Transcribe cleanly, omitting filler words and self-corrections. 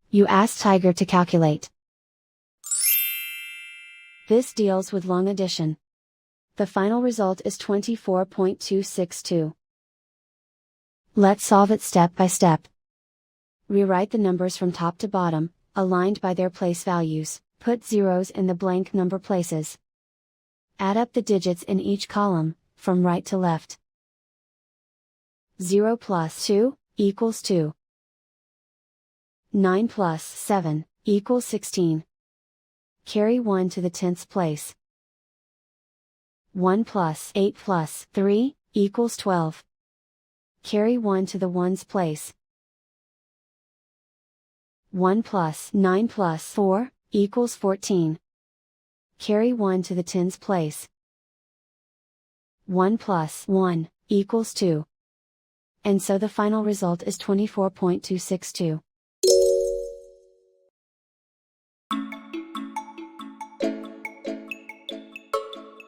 You ask Tiger to calculate. This deals with long addition. The final result is 24.262. Let's solve it step by step. Rewrite the numbers from top to bottom, aligned by their place values, put zeros in the blank number places. Add up the digits in each column, from right to left. 0 plus 2, equals 2. 9 plus 7, equals 16. Carry 1 to the tenths place. 1 plus 8 plus 3, equals 12. Carry 1 to the ones place. 1 plus 9 plus 4, equals 14. Carry 1 to the tens place. 1 plus 1, equals 2. And so the final result is 24.262.